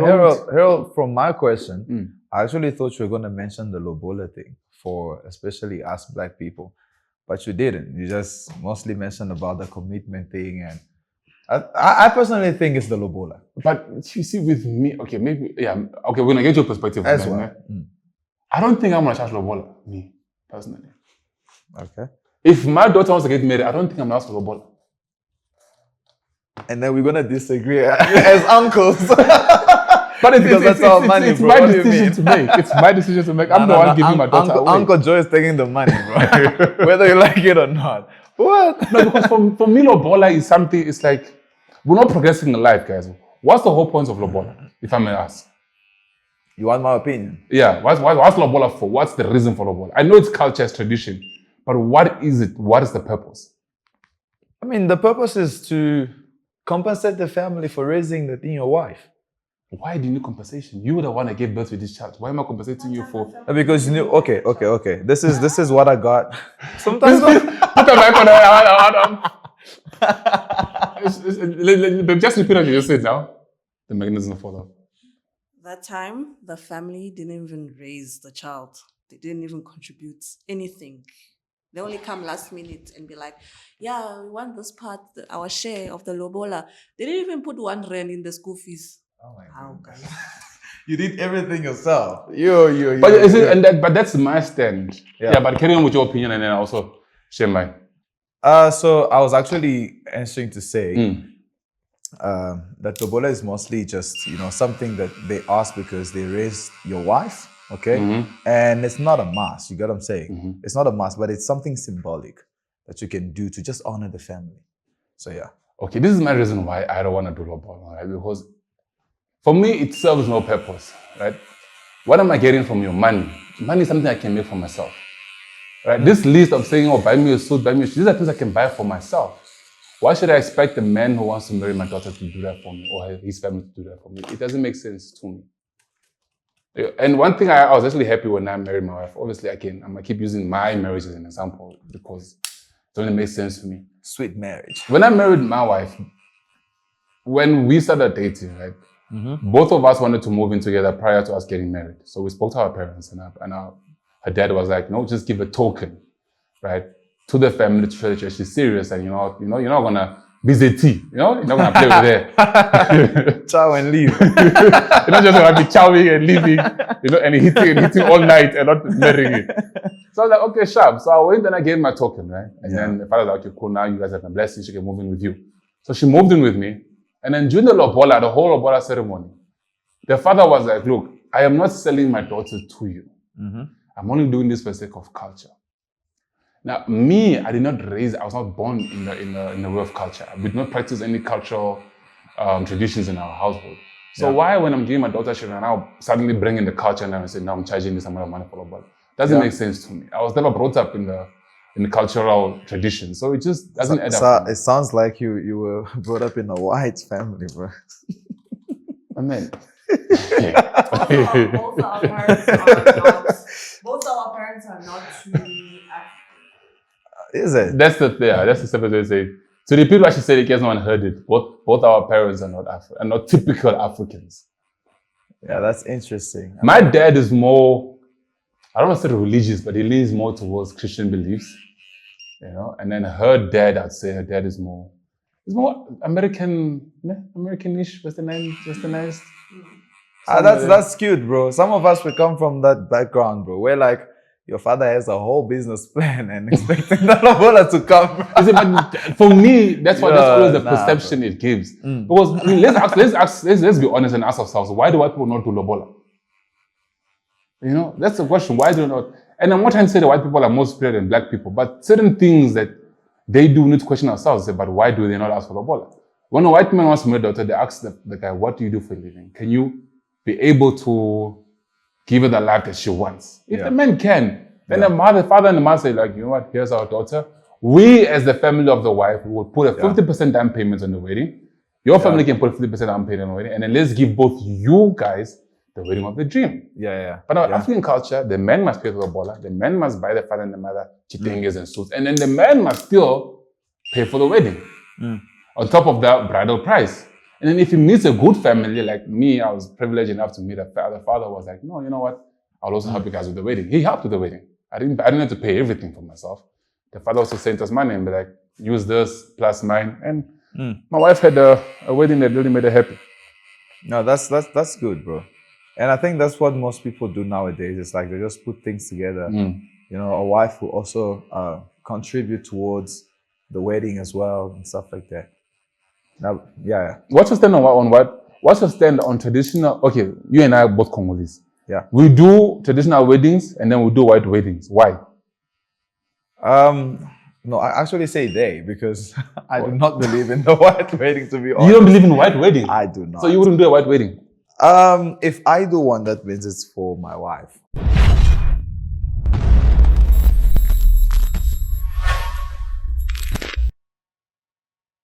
Harold, from my question, I actually thought you were going to mention the Lobola thing for especially us black people, but you didn't. You just mostly mentioned about the commitment thing, and I personally think it's the Lobola. But you see, with me, okay, maybe, yeah, okay, we're going to get your perspective. As well. I don't think I'm going to charge Lobola, me, personally. Okay. If my daughter wants to get married, I don't think I'm going to ask for Lobola. And then we're going to disagree as uncles. But it's my decision to make. It's my decision to make. I'm the one giving my daughter away. Uncle Joe is taking the money, bro. Whether you like it or not. What? No, because for me, Lobola is something, it's like, we're not progressing in life, guys. What's the whole point of Lobola, if I may ask? You want my opinion? Yeah, what's Lobola for? What's the reason for Lobola? I know it's culture, it's tradition, but what is it? What is the purpose? I mean, the purpose is to compensate the family for raising your wife. Why do you need compensation? You were the one that gave birth to this child. Why am I compensating you for? Because you knew. Okay. This is what I got. Sometimes. Put the mic on. Just repeat what you just said now. The mechanism fall off. That time, the family didn't even raise the child. They didn't even contribute anything. They only come last minute and be like, yeah, we want this part, our share of the Lobola. They didn't even put 1 rand in the school fees. Oh my God. You did everything yourself. You. But that's my stand. Yeah, but carry on with your opinion and then also share mine. So I was actually answering to say that Lobola is mostly just, something that they ask because they raised your wife, okay? And it's not a must, you get what I'm saying? It's not a must, but it's something symbolic that you can do to just honor the family. So yeah. Okay, this is my reason why I don't want to do Lobola, right? Because for me, it serves no purpose, right? What am I getting from your money? Money is something I can make for myself, right? This list of saying, oh, buy me a suit, buy me a shoe, these are things I can buy for myself. Why should I expect the man who wants to marry my daughter to do that for me or his family to do that for me? It doesn't make sense to me. And one thing I was actually happy when I married my wife. Obviously, I'm going to keep using my marriage as an example because it only makes sense to me. Sweet marriage. When I married my wife, when we started dating, right? Both of us wanted to move in together prior to us getting married. So we spoke to our parents and her dad was like, no, just give a token, right? To the family to show that she's serious and you're not gonna be ZT, you're not gonna play with her. Chow and leave. You're not just gonna be chowing and leaving, and hitting all night and not marrying it. So I was like, okay, sharp. So I went and I gave my token, right? And then the father was like, okay, cool, now you guys have my blessing, she can move in with you. So she moved in with me. And then during the Lobola, the whole Lobola ceremony, the father was like, look, I am not selling my daughter to you. I'm only doing this for the sake of culture. Now, me, I was not born in the way of culture. We did not practice any cultural traditions in our household. So why, when I'm giving my daughter children, now suddenly bring in the culture and I say, now I'm charging this amount of money for Lobola? Doesn't make sense to me. I was never brought up in the cultural tradition. So it just doesn't add up. It sounds like you were brought up in a white family, bro. I mean, both our parents are not truly African. Is it? That's the simple way to say it. To repeat what she said in case no one heard it, both our parents are not typical Africans. Yeah, that's interesting. My dad is more, I don't want to say religious, but he leans more towards Christian beliefs. And then her dad, I'd say her dad is more Americanish, westernized. That's cute, bro. Some of us, we come from that background, bro. We're like, your father has a whole business plan and expecting the Lobola to come. But for me, that's always the perception it gives. Because I mean, let's be honest and ask ourselves, why do white people not do Lobola? That's the question. Why do they not? And I'm not trying to say that white people are more superior than black people, but certain things that they do need to question ourselves about why do they not ask for Lobola? When a white man wants to marry a daughter, they ask the guy, what do you do for a living? Can you be able to give her the life that she wants? If the man can, then the father and the mother say, like, you know what, here's our daughter. We, as the family of the wife, will put a 50% down payment on the wedding. Your family can put 50% down payment on the wedding, and then let's give both you guys the wedding of the dream. But our African culture, the man must pay for the Lobola, the man must buy the father and the mother chitenges and suits, and then the man must still pay for the wedding on top of the bridal price. And then if he meets a good family, like me, I was privileged enough to meet the father was like, no, you know what? I'll also help you guys with the wedding. He helped with the wedding. I didn't have to pay everything for myself. The father also sent us money and be like, use this plus mine. And my wife had a wedding that really made her happy. No, that's good, bro. And I think that's what most people do nowadays. It's like they just put things together. You know, a wife will also contribute towards the wedding as well and stuff like that. Now, yeah. What's your stand on what? What's your stand on traditional? Okay, you and I are both Congolese. Yeah. We do traditional weddings and then we do white weddings. Why? No, I actually say they because I do not believe in the white wedding, to be honest. You don't believe in white wedding? I do not. So you wouldn't do a white wedding? If I do one, that means it's for my wife.